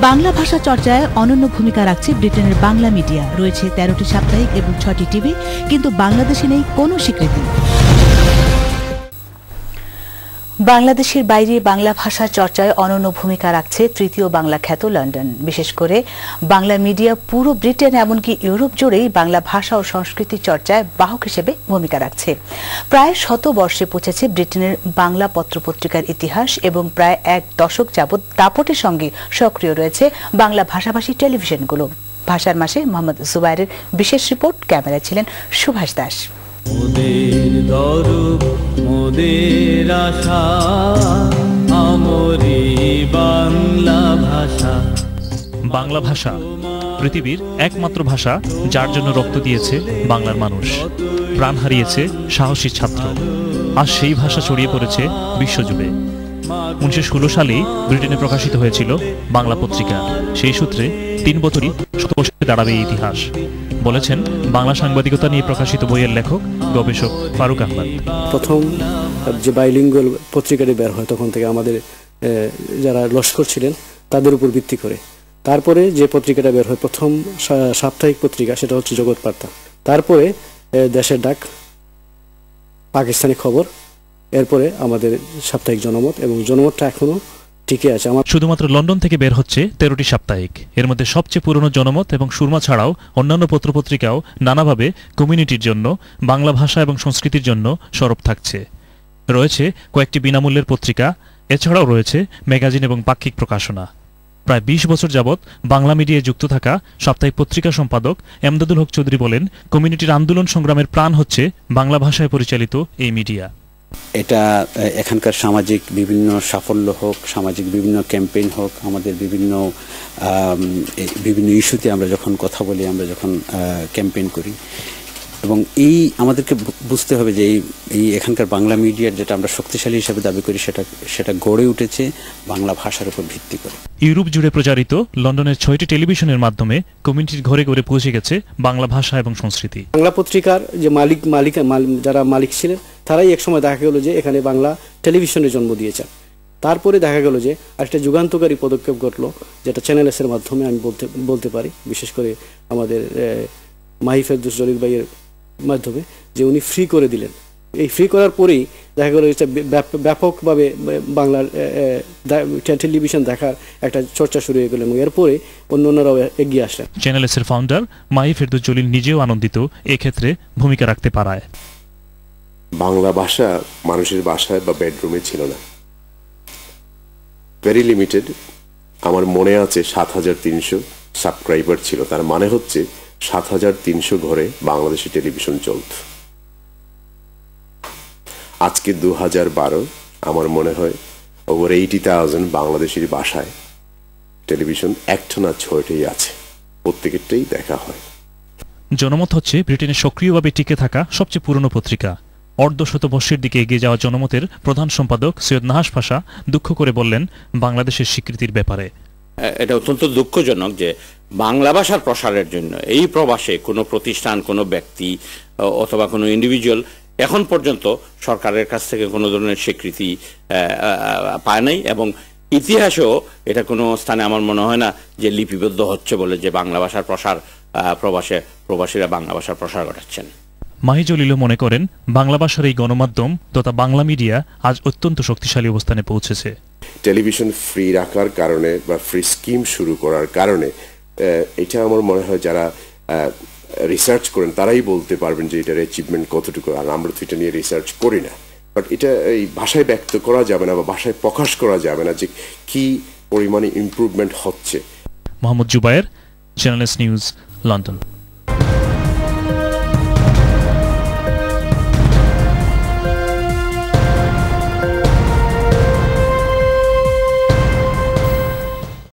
বাংলা ভাষা চর্চায় অনন্য ভূমিকা রাখছে ব্রিটেনের বাংলা মিডিয়া। রয়েছে 13টি সাপ্তাহিক এবং 6টি টিভি, কিন্তু বাংলাদেশে নেই কোনো স্বীকৃতি। বাংলাদেশের বাইরে বাংলা ভাষা চর্চায় অনন্য ভূমিকা রাখছে তৃতীয় বাংলা খ্যাত লন্ডন। বিশেষ করে বাংলা মিডিয়া পুরো ব্রিটেন এমনকি ইউরোপ জুড়েই বাংলা ভাষা ও সংস্কৃতি চর্চায় বাহক হিসেবে ভূমিকা রাখছে। প্রায় 100 বর্ষে পৌঁছেছে ব্রিটেনের বাংলা পত্রপত্রিকার ইতিহাস এবং প্রায় 1 দশক যাবৎ দাপটের সঙ্গে সক্রিয় রয়েছে বাংলা ভাষাভাষী টেলিভিশনগুলো। ভাষার মাসে মোহাম্মদ জুবায়েরের বিশেষ রিপোর্ট, ক্যামেরায় ছিলেন সুভাষ দাস। মোদের দরব মোদের আশা আমরি বাংলা ভাষা। বাংলা ভাষা পৃথিবীর একমাত্র ভাষা যার জন্য রক্ত দিয়েছে বাংলার মানুষ, প্রাণ হারিয়েছে সাহসী ছাত্র। আর সেই ভাষা ছড়িয়ে পড়েছে বিশ্বজুড়ে। 1916 সালেই ব্রিটেনে প্রকাশিত হয়েছিল বাংলা পত্রিকা। সেই সূত্রে 3 বছরই শতবর্ষে দাঁড়াবে এই ইতিহাস, বলেছেন বাংলা সাংবাদিকতা নিয়ে প্রকাশিত বইয়ের লেখক গবেষক ফারুক আহমদ। প্রথম যে বাইলিঙ্গুয়াল পত্রিকাটি বের হয় তখন থেকে আমাদের যারা লস্কর ছিলেন তাদের উপর ভিত্তি করে। তারপরে যে পত্রিকাটা বের হয় প্রথম সাপ্তাহিক পত্রিকা, সেটা হচ্ছে জগৎ বার্তা। তারপরে দেশের ডাক, পাকিস্তানি খবর, এরপরে আমাদের সাপ্তাহিক জনমত, এবং জনমতটা এখনো টিকে আছে। শুধুমাত্র লন্ডন থেকে বের হচ্ছে 13টি সাপ্তাহিক। এর মধ্যে সবচেয়ে পুরনো জনমত এবং সুরমা ছাড়াও অন্যান্য পত্রপত্রিকাও নানাভাবে কমিউনিটির জন্য, বাংলা ভাষা এবং সংস্কৃতির জন্য সরব থাকছে। রয়েছে কয়েকটি বিনামূল্যের পত্রিকা, এছাড়াও রয়েছে ম্যাগাজিন এবং পাক্ষিক প্রকাশনা। প্রায় 20 বছর যাবৎ বাংলা মিডিয়ায় যুক্ত থাকা সাপ্তাহিক পত্রিকা সম্পাদক এমদাদুল হক চৌধুরী বলেন, কমিউনিটির আন্দোলন সংগ্রামের প্রাণ হচ্ছে বাংলা ভাষায় পরিচালিত এই মিডিয়া। এটা এখানকার সামাজিক বিভিন্ন সাফল্য হোক, সামাজিক বিভিন্ন ক্যাম্পেইন হোক, আমাদের বিভিন্ন ইস্যুতে আমরা যখন কথা বলি, আমরা যখন ক্যাম্পেইন করি, এবং এই আমাদেরকে বুঝতে হবে যে এই এখানকার বাংলা মিডিয়ার যেটা আমরা শক্তিশালী হিসেবে দাবি করি, সেটা গড়ে উঠেছে বাংলা ভাষার উপর ভিত্তি করে। ইউরোপ জুড়ে প্রচারিত লন্ডনের 6টি টেলিভিশনের মাধ্যমে কমিউনিটির ঘরে ঘরে পৌঁছে গেছে বাংলা ভাষা এবং সংস্কৃতি। বাংলা পত্রিকার যে যারা মালিক ছিলেন, তারাই একসময় দেখা গেল যে এখানে বাংলা টেলিভিশনের জন্ম দিয়েছেন। তারপরে দেখা গেল যে আরেকটা যুগান্তকারী পদক্ষেপ ঘটলো, যেটা চ্যানেল এস এর মাধ্যমে আমি বলতে পারি, বিশেষ করে আমাদের মাহি ফেরদৌস জলিল ভাইয়ের মাধ্যমে, যে উনি ফ্রি করে দিলেন। এই ফ্রি করার পরেই দেখা গেল ব্যাপকভাবে বাংলার টেলিভিশন দেখার একটা চর্চা শুরু হয়ে গেল, এবং এরপরে অন্যান্যরাও এগিয়ে আসলেন। চ্যানেল এস এর ফাউন্ডার মাহি ফেরদৌস জলিল নিজেও আনন্দিত এক্ষেত্রে ভূমিকা রাখতে পারায়। বাংলা ভাষা মানুষের বাসায় বা বেডরুমে ছিল না, ভেরি লিমিটেড। আমার মনে আছে 7300 সাবস্ক্রাইবার ছিল। তার মানে হচ্ছে 7300 ঘরে বাংলাদেশি টেলিভিশন চলত। আজকে 2012, আমার মনে হয় ওভার 80,000 বাংলাদেশের বাসায় টেলিভিশন, একটা না 6টি আছে, প্রত্যেকটাই দেখা হয়। জনমত হচ্ছে ব্রিটেনে সক্রিয়ভাবে টিকে থাকা সবচেয়ে পুরনো পত্রিকা। অর্ধশতবর্ষের দিকে এগিয়ে যাওয়া জনমতের প্রধান সম্পাদক সৈয়দ নাহাস পাশা দুঃখ করে বললেন বাংলাদেশের স্বীকৃতির ব্যাপারে। এটা অত্যন্ত দুঃখজনক যে বাংলা ভাষার প্রসারের জন্য এই প্রবাসে কোনো প্রতিষ্ঠান, কোনো ব্যক্তি অথবা কোনো ইন্ডিভিজুয়াল এখন পর্যন্ত সরকারের কাছ থেকে কোনো ধরনের স্বীকৃতি পায় নাই, এবং ইতিহাসেও এটা কোনো স্থানে আমার মনে হয় না যে লিপিবদ্ধ হচ্ছে বলে যে বাংলা ভাষার প্রসার, প্রবাসীরা বাংলা ভাষার প্রসার ঘটাচ্ছেন। মাহি জলিলও মনে করেন বাংলা ভাষার এই গণমাধ্যম তথা বাংলা মিডিয়া আজ অত্যন্ত শক্তিশালী অবস্থানে পৌঁছেছে। টেলিভিশন ফ্রি রাখার কারণে বা ফ্রি স্কিম শুরু করার কারণে, এটা আমার মনে হয় যারা রিসার্চ করেন তারাই বলতে পারবেন যে এটার অ্যাচিভমেন্ট কতটুকু। আর আমরা তো এটা নিয়ে রিসার্চ করি না, বাট এটা এই ভাষায় ব্যক্ত করা যাবে না বা ভাষায় প্রকাশ করা যাবে না যে কি পরিমাণে ইমপ্রুভমেন্ট হচ্ছে। Mohammad Zubair, channel S news, London.